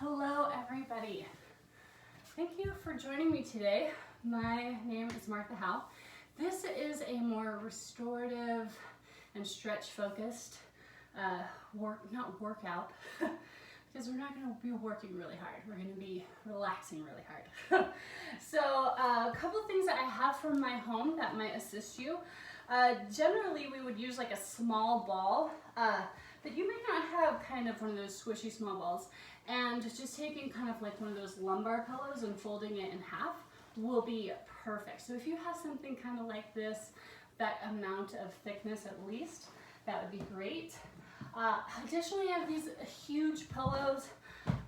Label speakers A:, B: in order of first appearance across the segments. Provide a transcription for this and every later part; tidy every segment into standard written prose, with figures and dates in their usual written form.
A: Hello everybody. Thank you for joining me today. My name is Martha Howe. This is a more restorative and stretch focused not workout because we're not going to be working really hard. We're going to be relaxing really hard. So a couple of things that I have from my home that might assist you. Generally we would use like a small ball, but you may not have kind of one of those squishy small balls, and just taking kind of like one of those lumbar pillows and folding it in half will be perfect. So if you have something kind of like this, that amount of thickness at least, that would be great. Additionally, I have these huge pillows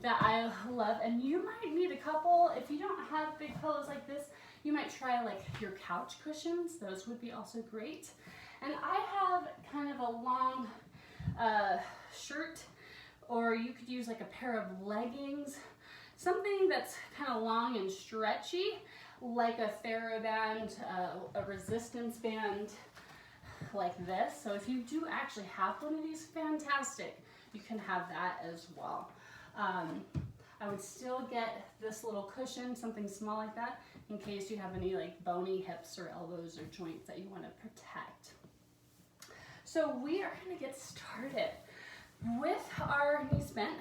A: that I love, and you might need a couple. If you don't have big pillows like this, you might try like your couch cushions. Those would be also great. And I have kind of a long shirt, or you could use like a pair of leggings, something that's kind of long and stretchy, like a TheraBand, a resistance band like this. So if you do actually have one of these, fantastic, you can have that as well. I would still get this little cushion, something small like that, in case you have any like bony hips or elbows or joints that you want to protect. So we are going to get started with our knees bent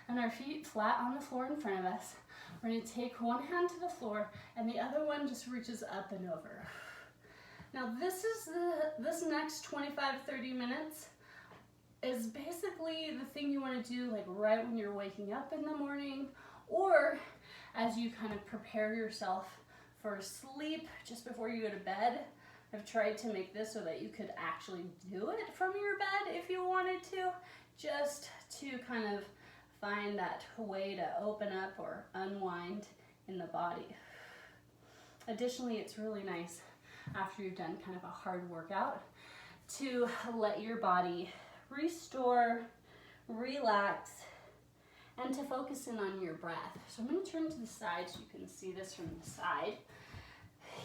A: and our feet flat on the floor in front of us. We're going to take one hand to the floor and the other one just reaches up and over. Now this next 25-30 minutes is basically the thing you want to do like right when you're waking up in the morning, or as you kind of prepare yourself for sleep just before you go to bed. I've tried to make this so that you could actually do it from your bed if you wanted to, just to kind of find that way to open up or unwind in the body. Additionally, it's really nice after you've done kind of a hard workout to let your body restore, relax, and to focus in on your breath. So I'm going to turn to the side so you can see this from the side.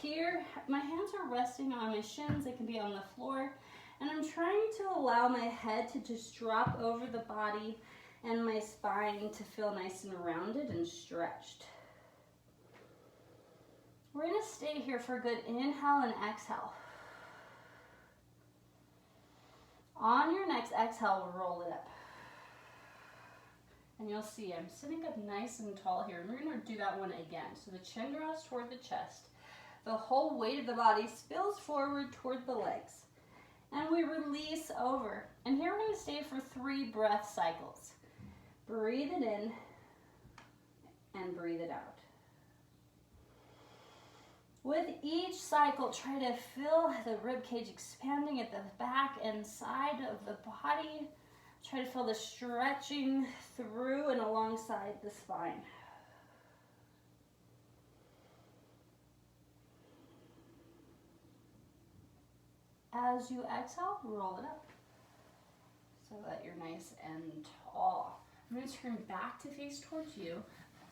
A: Here, my hands are resting on my shins. They can be on the floor. And I'm trying to allow my head to just drop over the body and my spine to feel nice and rounded and stretched. We're going to stay here for a good inhale and exhale. On your next exhale, roll it up. And you'll see I'm sitting up nice and tall here. And we're going to do that one again. So the chin draws toward the chest. The whole weight of the body spills forward toward the legs. And we release over. And here we're going to stay for 3 breath cycles. Breathe it in and breathe it out. With each cycle, try to feel the rib cage expanding at the back and side of the body. Try to feel the stretching through and alongside the spine. As you exhale, roll it up so that you're nice and tall. I'm going to turn back to face towards you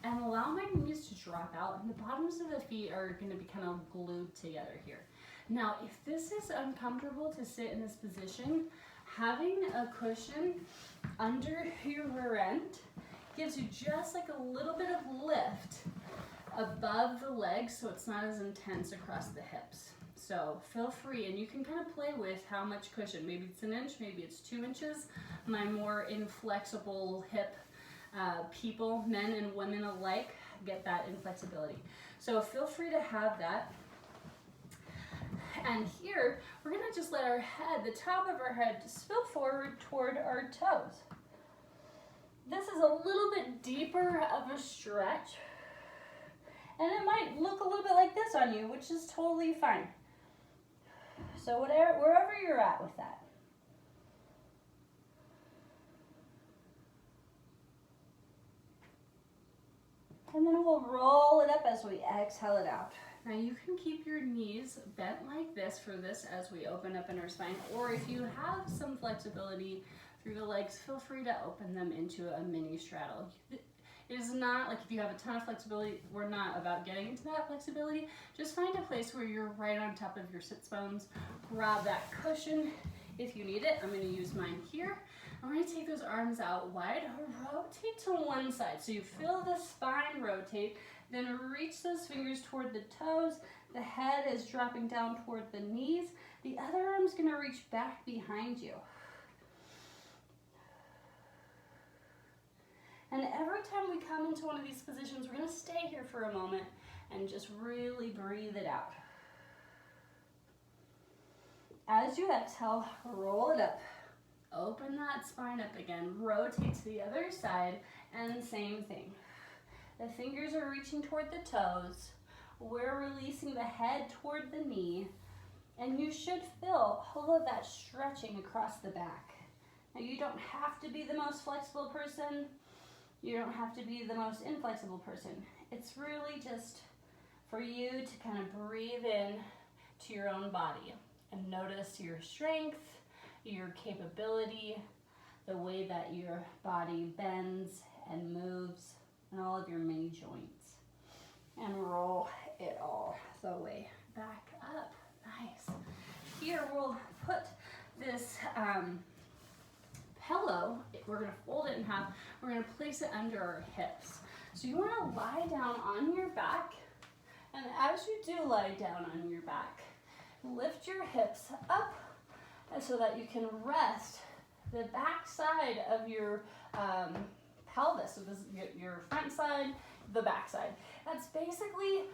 A: and allow my knees to drop out, and the bottoms of the feet are going to be kind of glued together here. Now, if this is uncomfortable to sit in this position, having a cushion under your rear end gives you just like a little bit of lift above the legs so it's not as intense across the hips. So feel free, and you can kind of play with how much cushion. Maybe it's 1 inch, maybe it's 2 inches. My more inflexible hip people, men and women alike, get that inflexibility. So feel free to have that. And here, we're gonna just let our head, the top of our head, spill forward toward our toes. This is a little bit deeper of a stretch, and it might look a little bit like this on you, which is totally fine. So wherever you're at with that. And then we'll roll it up as we exhale it out. Now you can keep your knees bent like this for this as we open up in our spine, or if you have some flexibility through the legs, feel free to open them into a mini straddle. It is not like if you have a ton of flexibility, we're not about getting into that flexibility. Just find a place where you're right on top of your sits bones. Grab that cushion if you need it. I'm going to use mine here. And we're gonna take those arms out wide, rotate to one side. So you feel the spine rotate, then reach those fingers toward the toes. The head is dropping down toward the knees. The other arm's gonna reach back behind you. And every time we come into one of these positions, we're gonna stay here for a moment and just really breathe it out. As you exhale, roll it up. Open that spine up again. Rotate to the other side, and same thing. The fingers are reaching toward the toes. We're releasing the head toward the knee, and you should feel all of that stretching across the back. Now, you don't have to be the most flexible person. You don't have to be the most inflexible person. It's really just for you to kind of breathe in to your own body and notice your strength, your capability, the way that your body bends and moves, and all of your many joints. And roll it all the way back up. Nice. Here we'll put this pillow, we're gonna fold it in half, we're gonna place it under our hips. So you wanna lie down on your back, and as you do lie down on your back, lift your hips up so that you can rest the back side of your pelvis. So this is your front side, the back side. That's basically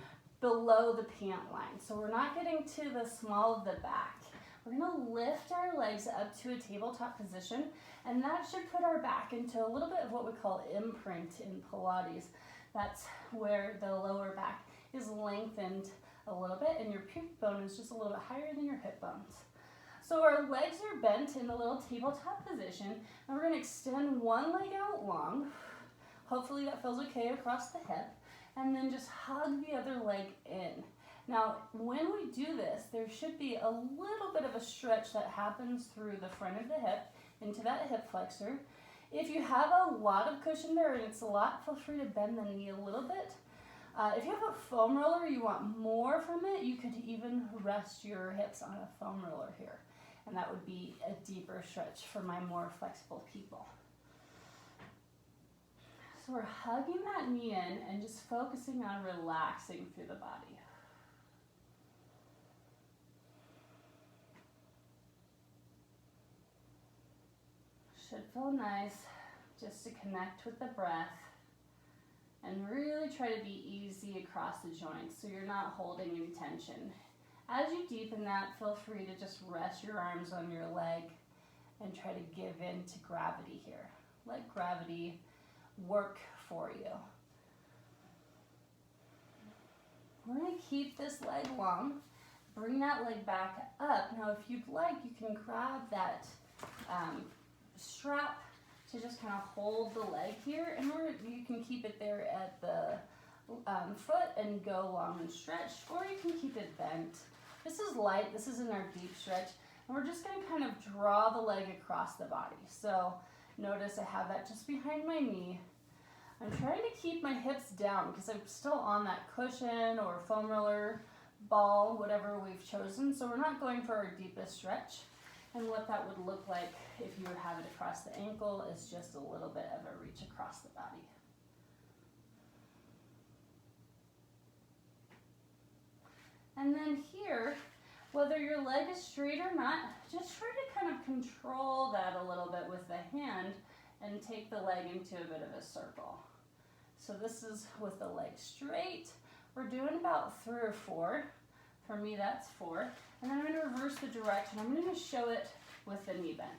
A: below the pant line. So we're not getting to the small of the back. We're gonna lift our legs up to a tabletop position, and that should put our back into a little bit of what we call imprint in Pilates. That's where the lower back is lengthened a little bit, and your pubic bone is just a little bit higher than your hip bones. So our legs are bent in a little tabletop position, and we're gonna extend one leg out long. Hopefully that feels okay across the hip, and then just hug the other leg in. Now, when we do this, there should be a little bit of a stretch that happens through the front of the hip into that hip flexor. If you have a lot of cushion there and it's a lot, feel free to bend the knee a little bit. If you have a foam roller, you want more from it, you could even rest your hips on a foam roller here. And that would be a deeper stretch for my more flexible people. So we're hugging that knee in and just focusing on relaxing through the body. Should feel nice just to connect with the breath and really try to be easy across the joints so you're not holding any tension. As you deepen that, feel free to just rest your arms on your leg and try to give in to gravity here. Let gravity work for you. We're going to keep this leg long. Bring that leg back up. Now, if you'd like, you can grab that strap to just kind of hold the leg here, and you can keep it there at the foot and go long and stretch, or you can keep it bent. This is light, this isn't our deep stretch, and we're just going to kind of draw the leg across the body. So notice I have that just behind my knee. I'm trying to keep my hips down because I'm still on that cushion or foam roller, ball, whatever we've chosen. So we're not going for our deepest stretch. And what that would look like if you would have it across the ankle is just a little bit of a reach across the body. And then here, whether your leg is straight or not, just try to kind of control that a little bit with the hand and take the leg into a bit of a circle. So this is with the leg straight. We're doing about 3 or 4. For me, that's 4. And then I'm going to reverse the direction. I'm going to show it with the knee bent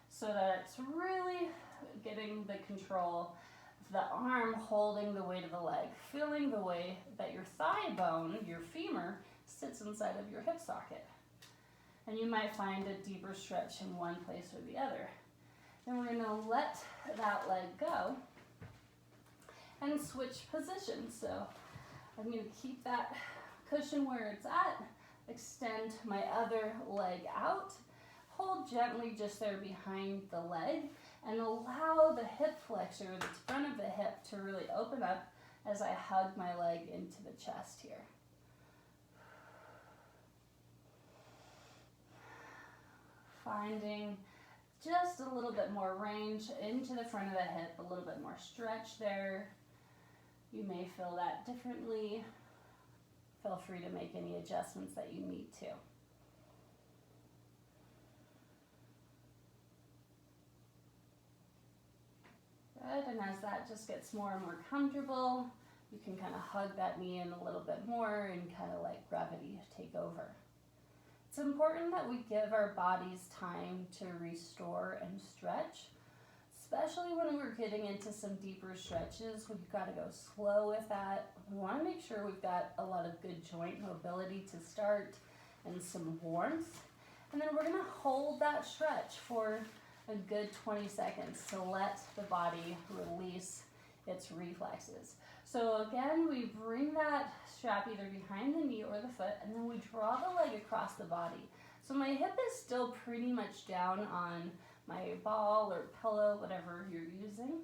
A: so that it's really getting the control, the arm holding the weight of the leg, feeling the way that your thigh bone, your femur, sits inside of your hip socket. And you might find a deeper stretch in one place or the other. Then we're going to let that leg go and switch positions. So I'm going to keep that cushion where it's at, extend my other leg out, hold gently just there behind the leg, and allow the hip flexor, the front of the hip, to really open up as I hug my leg into the chest here. Finding just just a little bit more range into the front of the hip, a little bit more stretch there. You may feel that differently. Feel free to make any adjustments that you need to. Good, and as that just gets more and more comfortable, you can kind of hug that knee in a little bit more and kind of let gravity take over. It's important that we give our bodies time to restore and stretch, especially when we're getting into some deeper stretches. We've got to go slow with that. We want to make sure we've got a lot of good joint mobility to start and some warmth. And then we're going to hold that stretch for a good 20 seconds to let the body release its reflexes. So again, we bring that strap either behind the knee or the foot, and then we draw the leg across the body. So my hip is still pretty much down on my ball or pillow, whatever you're using.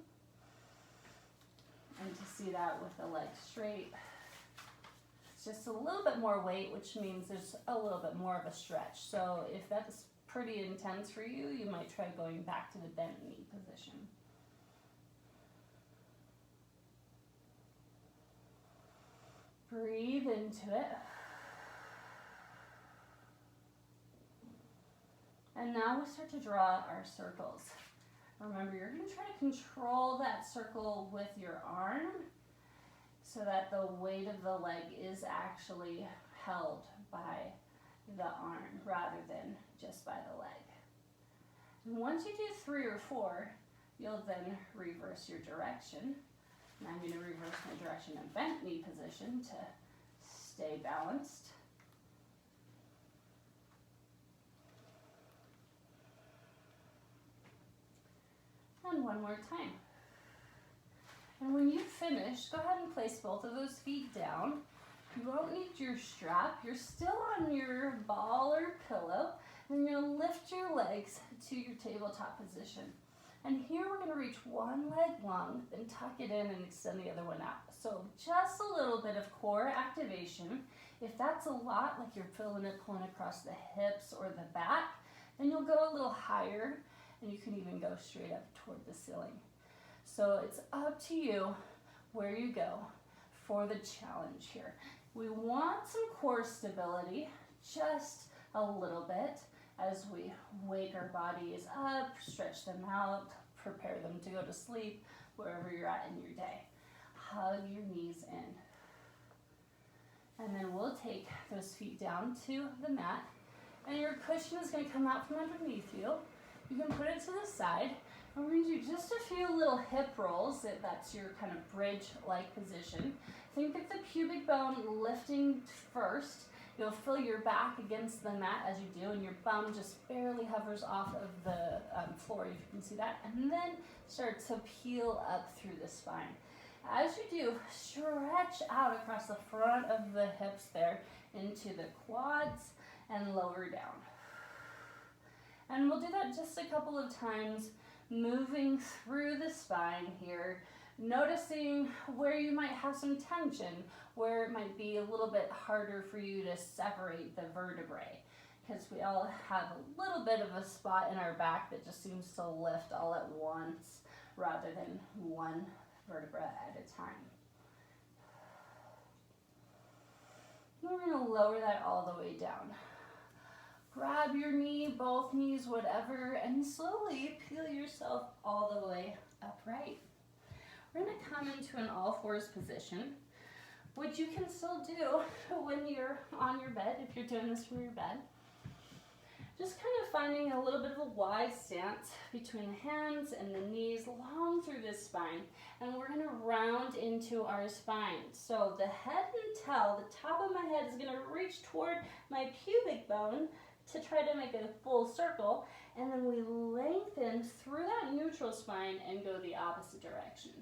A: And to see that with the leg straight, it's just a little bit more weight, which means there's a little bit more of a stretch. So if that's pretty intense for you, you might try going back to the bent knee position. Breathe into it. And now we start to draw our circles. Remember, you're going to try to control that circle with your arm so that the weight of the leg is actually held by the arm rather than just by the leg. And once you do 3 or 4, you'll then reverse your direction. And I'm going to reverse my direction in bent knee position to stay balanced. And one more time. And when you finish, go ahead and place both of those feet down. You won't need your strap. You're still on your ball or pillow. And you'll lift your legs to your tabletop position. And here we're going to reach one leg long, then tuck it in and extend the other one out. So just a little bit of core activation. If that's a lot, like you're feeling it pulling across the hips or the back, then you'll go a little higher, and you can even go straight up toward the ceiling. So it's up to you where you go for the challenge here. We want some core stability, just a little bit, as we wake our bodies up, stretch them out, prepare them to go to sleep, wherever you're at in your day. Hug your knees in. And then we'll take those feet down to the mat, and your cushion is going to come out from underneath you. You can put it to the side. And we're going to do just a few little hip rolls, if that's your kind of bridge-like position. Think of the pubic bone lifting first. You'll feel your back against the mat as you do, and your bum just barely hovers off of the floor, if you can see that. And then start to peel up through the spine. As you do, stretch out across the front of the hips there into the quads and lower down. And we'll do that just a couple of times, moving through the spine here, noticing where you might have some tension, where it might be a little bit harder for you to separate the vertebrae, because we all have a little bit of a spot in our back that just seems to lift all at once rather than one vertebra at a time. We're going to lower that all the way down. Grab your knee, both knees, whatever, and slowly peel yourself all the way upright. We're going to come into an all-fours position, which you can still do when you're on your bed, if you're doing this from your bed. Just kind of finding a little bit of a wide stance between the hands and the knees, long through this spine. And we're going to round into our spine. So the head and tail, the top of my head is going to reach toward my pubic bone to try to make a full circle. And then we lengthen through that neutral spine and go the opposite direction.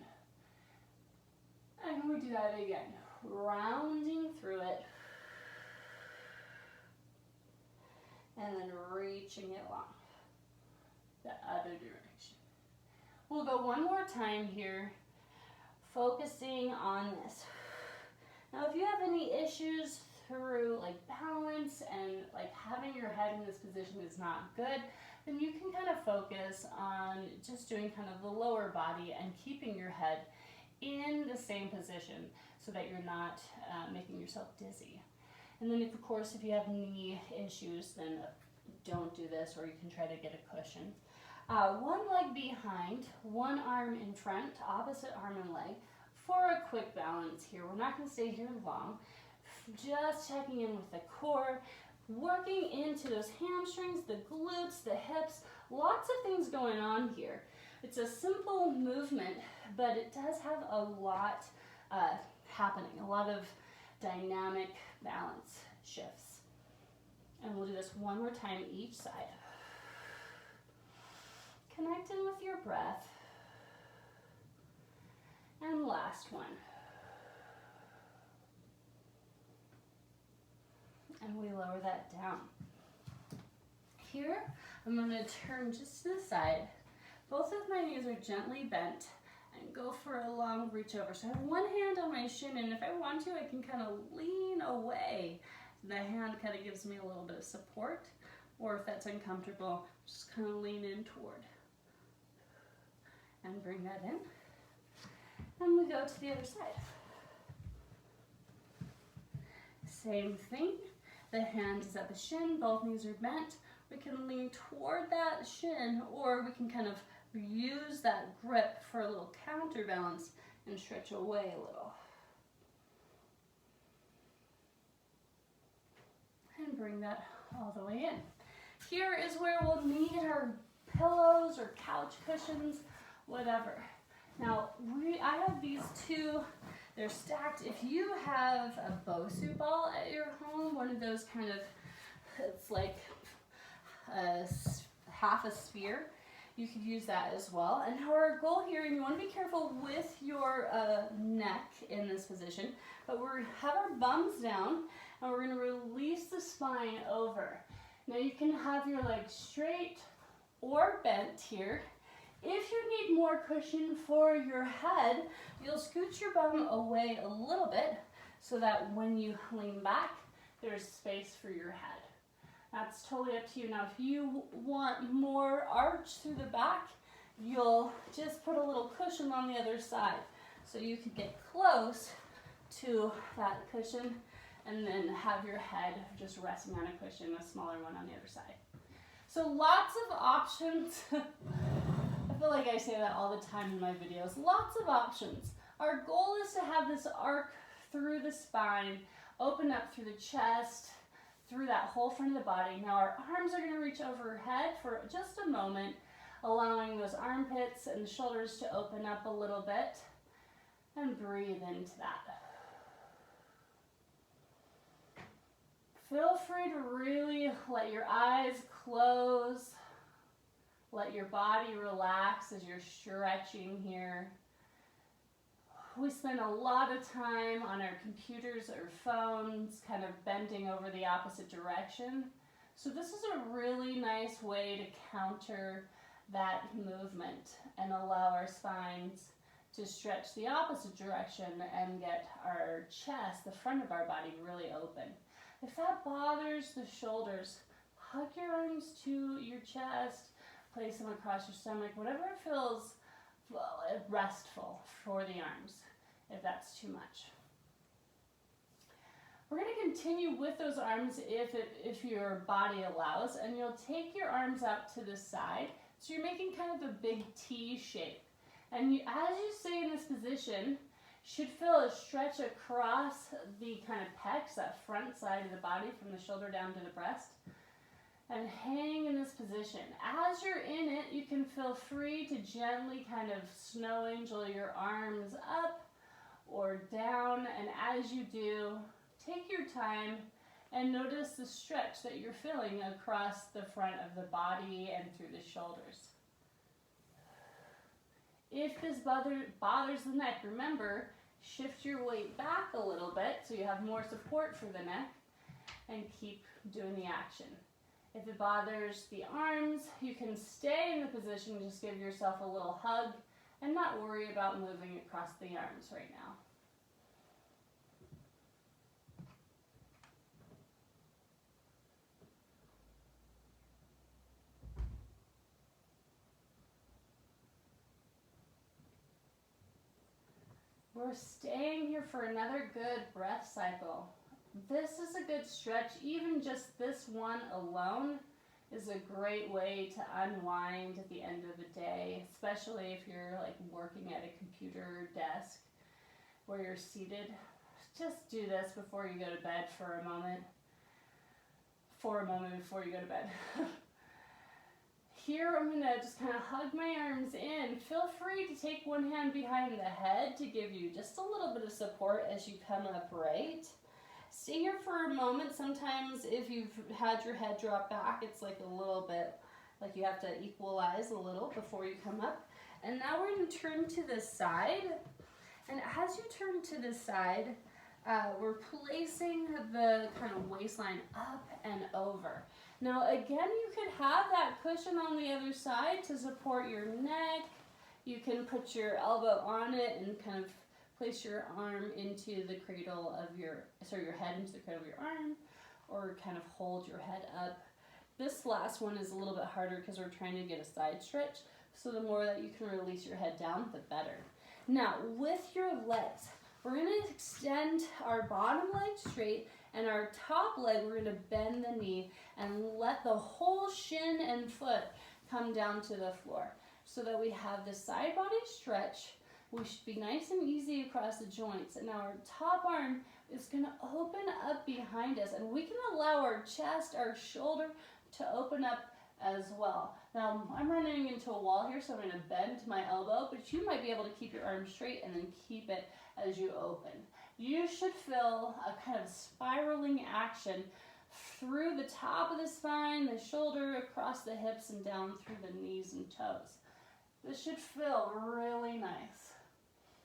A: And we do that again, rounding through it. And then reaching it along the other direction. We'll go one more time here, focusing on this. Now, if you have any issues through like balance and like having your head in this position is not good, then you can kind of focus on just doing kind of the lower body and keeping your head in the same position so that you're not making yourself dizzy. And then of course, if you have knee issues, then don't do this, or you can try to get a cushion. One leg behind, one arm in front, opposite arm and leg, for a quick balance here. We're not going to stay here long. Just checking in with the core, working into those hamstrings, the glutes, the hips, lots of things going on here. It's a simple movement, but it does have a lot happening, a lot of dynamic balance shifts. And we'll do this one more time each side. Connect in with your breath. And last one. And we lower that down. Here, I'm going to turn just to the side. Both of my knees are gently bent and go for a long reach over. So I have one hand on my shin, and if I want to, I can kind of lean away. The hand kind of gives me a little bit of support, or if that's uncomfortable, just kind of lean in toward. And bring that in. And we go to the other side. Same thing. The hand is at the shin, both knees are bent. We can lean toward that shin, or we can kind of use that grip for a little counterbalance and stretch away a little. And bring that all the way in. Here is where we'll need our pillows or couch cushions, whatever. Now, I have these two, they're stacked. If you have a Bosu ball at your home, one of those kind of, it's like half a sphere, you could use that as well. And our goal here, and you want to be careful with your neck in this position, but we have our bums down, and we're going to release the spine over. Now you can have your legs straight or bent here. If you need more cushion for your head, you'll scoot your bum away a little bit so that when you lean back, there's space for your head. That's totally up to you. Now, if you want more arch through the back, you'll just put a little cushion on the other side. So you can get close to that cushion and then have your head just resting on a cushion, a smaller one on the other side. So lots of options. I feel like I say that all the time in my videos. Lots of options. Our goal is to have this arc through the spine, open up through the chest, through that whole front of the body. Now our arms are going to reach overhead for just a moment, allowing those armpits and shoulders to open up a little bit, and breathe into that. Feel free to really let your eyes close. Let your body relax as you're stretching here. We spend a lot of time on our computers or phones kind of bending over the opposite direction. So this is a really nice way to counter that movement and allow our spines to stretch the opposite direction and get our chest, the front of our body, really open. If that bothers the shoulders, hug your arms to your chest, place them across your stomach, whatever feels restful for the arms, if that's too much. We're going to continue with those arms if your body allows, and you'll take your arms out to the side, so you're making kind of a big T shape. And as you stay in this position, should feel a stretch across the kind of pecs, that front side of the body from the shoulder down to the breast. And hang in this position. As you're in it, you can feel free to gently kind of snow angel your arms up or down. And as you do, take your time and notice the stretch that you're feeling across the front of the body and through the shoulders. If this bothers the neck, remember, shift your weight back a little bit so you have more support for the neck, and keep doing the action. If it bothers the arms, you can stay in the position, just give yourself a little hug, and not worry about moving across the arms right now. We're staying here for another good breath cycle. This is a good stretch. Even just this one alone is a great way to unwind at the end of the day, especially if you're like working at a computer desk where you're seated. Just do this before you go to bed for a moment before you go to bed. Here I'm going to just kind of hug my arms in. Feel free to take one hand behind the head to give you just a little bit of support as you come upright. Stay here for a moment. Sometimes if you've had your head drop back, it's like a little bit, like you have to equalize a little before you come up. And now we're going to turn to the side. And as you turn to the side, we're placing the kind of waistline up and over. Now again, you could have that cushion on the other side to support your neck. You can put your elbow on it and kind of place your arm into the cradle of your head into the cradle of your arm, or kind of hold your head up. This last one is a little bit harder because we're trying to get a side stretch. So the more that you can release your head down, the better. Now with your legs, we're going to extend our bottom leg straight, and our top leg, we're going to bend the knee and let the whole shin and foot come down to the floor so that we have the side body stretch. We should be nice and easy across the joints. And now our top arm is going to open up behind us, and we can allow our chest, our shoulder to open up as well. Now I'm running into a wall here, so I'm going to bend my elbow, but you might be able to keep your arm straight and then keep it as you open. You should feel a kind of spiraling action through the top of the spine, the shoulder, across the hips, and down through the knees and toes. This should feel really nice.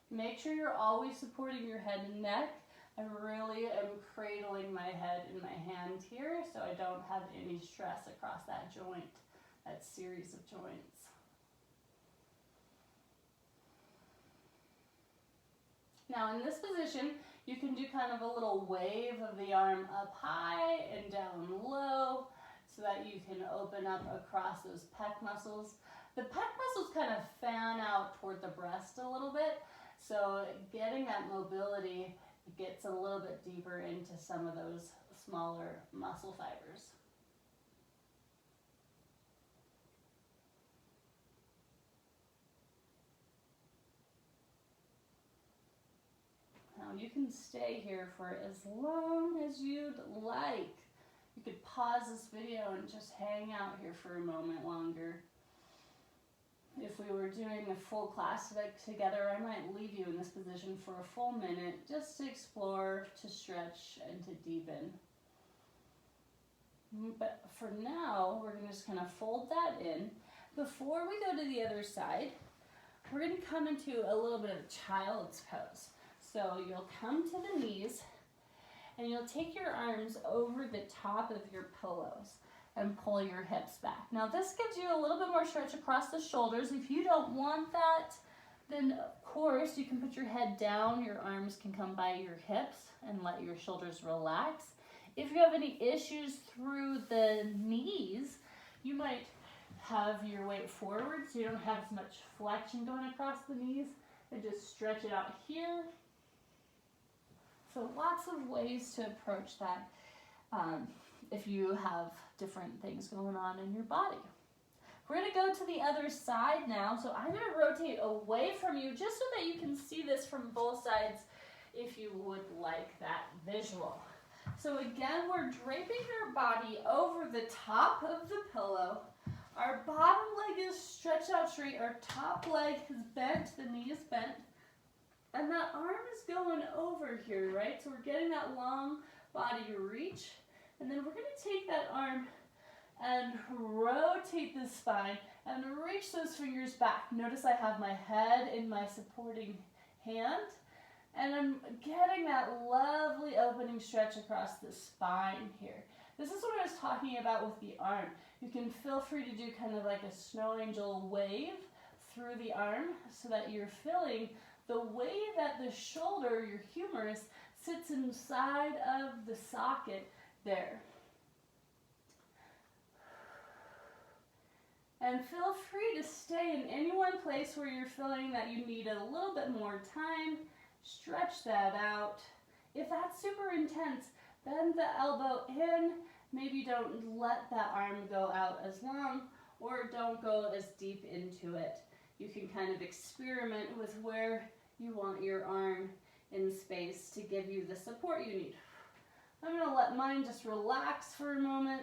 A: Make sure you're always supporting your head and neck. I really am cradling my head in my hand here so I don't have any stress across that joint, that series of joints. Now in this position, you can do kind of a little wave of the arm up high and down low so that you can open up across those pec muscles. The pec muscles kind of fan out toward the breast a little bit, so getting that mobility gets a little bit deeper into some of those smaller muscle fibers. Now you can stay here for as long as you'd like. You could pause this video and just hang out here for a moment longer. If we were doing a full class together, I might leave you in this position for a full minute just to explore, to stretch, and to deepen. But for now, we're going to just kind of fold that in. Before we go to the other side, we're going to come into a little bit of child's pose. So you'll come to the knees, and you'll take your arms over the top of your pillows and pull your hips back. Now this gives you a little bit more stretch across the shoulders. If you don't want that, then of course you can put your head down, your arms can come by your hips and let your shoulders relax. If you have any issues through the knees, you might have your weight forward so you don't have as much flexion going across the knees, and just stretch it out here. So lots of ways to approach that if you have different things going on in your body. We're going to go to the other side now. So I'm going to rotate away from you just so that you can see this from both sides if you would like that visual. So again, we're draping our body over the top of the pillow. Our bottom leg is stretched out straight. Our top leg is bent, the knee is bent. And that arm is going over here, right? So we're getting that long body reach. And then we're going to take that arm and rotate the spine and reach those fingers back. Notice I have my head in my supporting hand, and I'm getting that lovely opening stretch across the spine here. This is what I was talking about with the arm. You can feel free to do kind of like a snow angel wave through the arm so that you're feeling the way that the shoulder, your humerus, sits inside of the socket there. And feel free to stay in any one place where you're feeling that you need a little bit more time. Stretch that out. If that's super intense, bend the elbow in. Maybe don't let that arm go out as long, or don't go as deep into it. You can kind of experiment with where you want your arm in space to give you the support you need. I'm going to let mine just relax for a moment,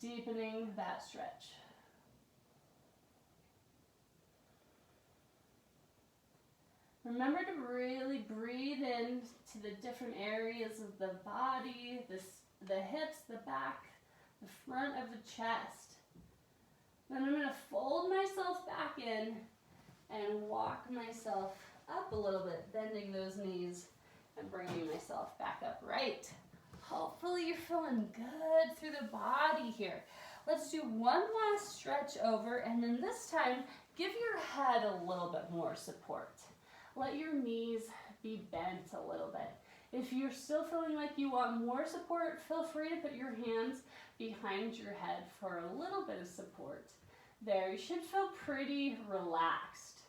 A: deepening that stretch. Remember to really breathe into the different areas of the body, the hips, the back, the front of the chest. Then I'm going to fold myself back in and walk myself up a little bit, bending those knees and bringing myself back upright. Hopefully you're feeling good through the body here. Let's do one last stretch over, and then this time, give your head a little bit more support. Let your knees be bent a little bit. If you're still feeling like you want more support, feel free to put your hands behind your head for a little bit of support. There, you should feel pretty relaxed.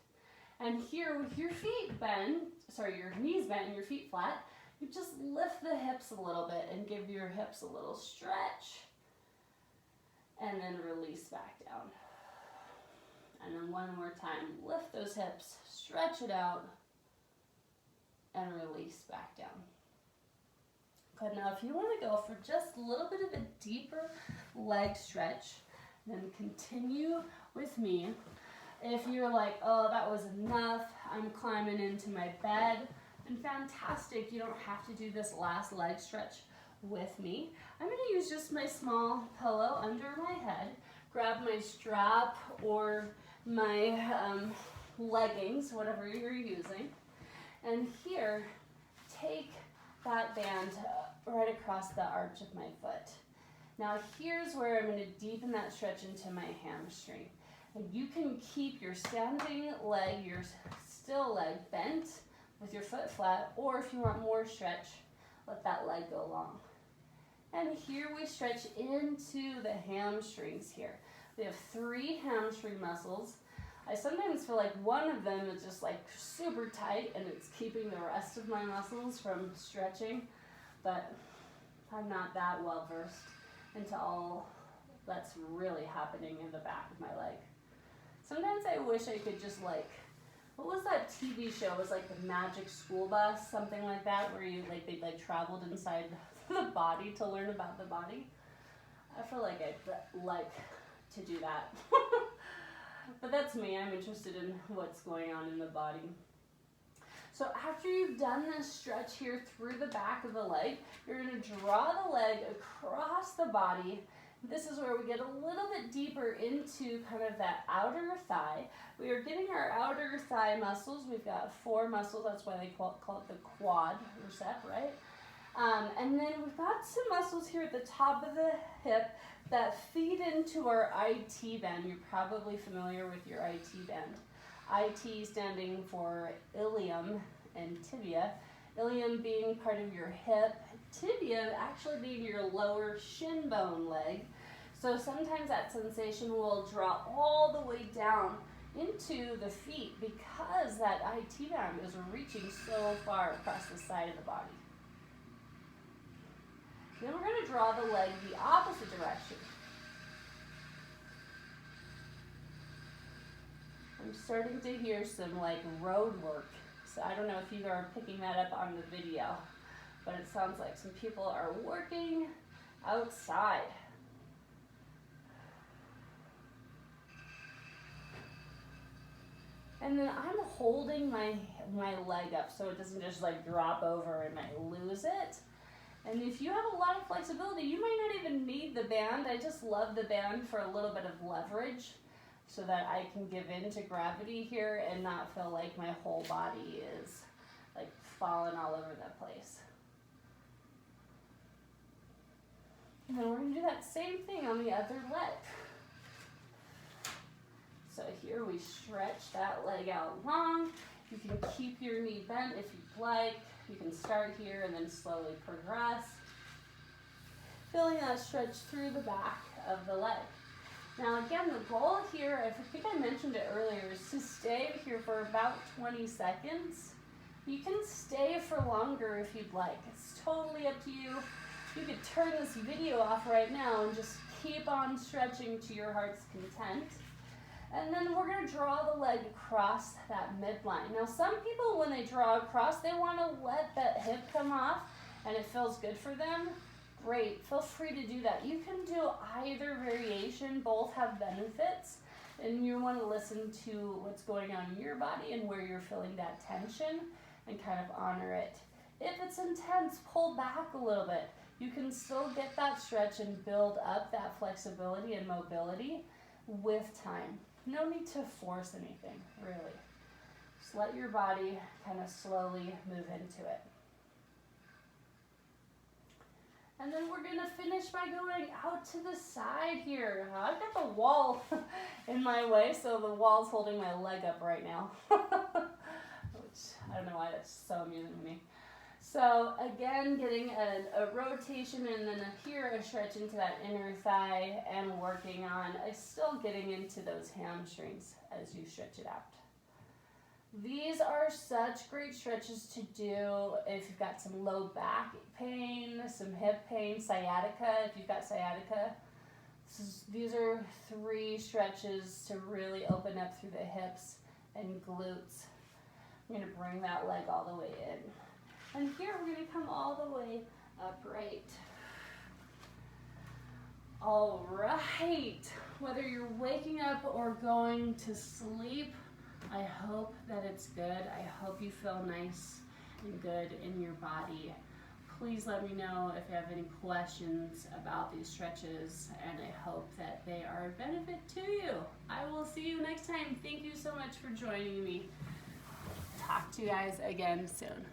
A: And here, with your feet bent, your knees bent and your feet flat, you just lift the hips a little bit and give your hips a little stretch. And then release back down. And then one more time, lift those hips, stretch it out, and release back down. Good, now if you want to go for just a little bit of a deeper leg stretch, then continue with me. If you're like, oh, that was enough, I'm climbing into my bed, and fantastic, you don't have to do this last leg stretch with me. I'm going to use just my small pillow under my head, grab my strap or my leggings, whatever you're using, and here, take that band right across the arch of my foot. Now here's where I'm going to deepen that stretch into my hamstring. And you can keep your standing leg, your still leg bent with your foot flat, or if you want more stretch, let that leg go long. And here we stretch into the hamstrings here. We have 3 hamstring muscles. I sometimes feel like one of them is just like super tight and it's keeping the rest of my muscles from stretching, but I'm not that well versed into all that's really happening in the back of my leg. Sometimes I wish I could just like, what was that TV show? It was like the Magic School Bus, something like that, where you they traveled inside the body to learn about the body. I feel like I'd like to do that. But that's me. I'm interested in what's going on in the body. So after you've done this stretch here through the back of the leg, you're going to draw the leg across the body. This is where we get a little bit deeper into kind of that outer thigh. We are getting our outer thigh muscles. We've got 4 muscles. That's why they call it the quadricep, right? And then we've got some muscles here at the top of the hip that feed into our IT band. You're probably familiar with your IT band. IT standing for ilium and tibia. Ilium being part of your hip, tibia actually being your lower shin bone leg. So sometimes that sensation will draw all the way down into the feet because that IT band is reaching so far across the side of the body. Then we're going to draw the leg the opposite direction. I'm starting to hear some like road work. So I don't know if you are picking that up on the video, but it sounds like some people are working outside. And then I'm holding my leg up so it doesn't just like drop over and I lose it. And if you have a lot of flexibility, you might not even need the band. I just love the band for a little bit of leverage so that I can give in to gravity here and not feel like my whole body is like falling all over the place. And then we're going to do that same thing on the other leg. So here we stretch that leg out long. You can keep your knee bent if you'd like. You can start here and then slowly progress. Feeling that stretch through the back of the leg. Now again, the goal here, I think I mentioned it earlier, is to stay here for about 20 seconds. You can stay for longer if you'd like. It's totally up to you. You could turn this video off right now and just keep on stretching to your heart's content. And then we're going to draw the leg across that midline. Now some people, when they draw across, they want to let that hip come off and it feels good for them. Great, feel free to do that. You can do either variation, both have benefits, and you want to listen to what's going on in your body and where you're feeling that tension and kind of honor it. If it's intense, pull back a little bit. You can still get that stretch and build up that flexibility and mobility with time. No need to force anything, really. Just let your body kind of slowly move into it. And then we're gonna finish by going out to the side here. I've got the wall in my way, so the wall's holding my leg up right now. Which, I don't know why that's so amusing to me. So again, getting a rotation and then here a stretch into that inner thigh and working on still getting into those hamstrings as you stretch it out. These are such great stretches to do if you've got some low back pain, some hip pain, sciatica, if you've got sciatica. These are 3 stretches to really open up through the hips and glutes. I'm going to bring that leg all the way in. And here we're going to come all the way upright. All right. Whether you're waking up or going to sleep, I hope that it's good. I hope you feel nice and good in your body. Please let me know if you have any questions about these stretches, and I hope that they are a benefit to you. I will see you next time. Thank you so much for joining me. Talk to you guys again soon.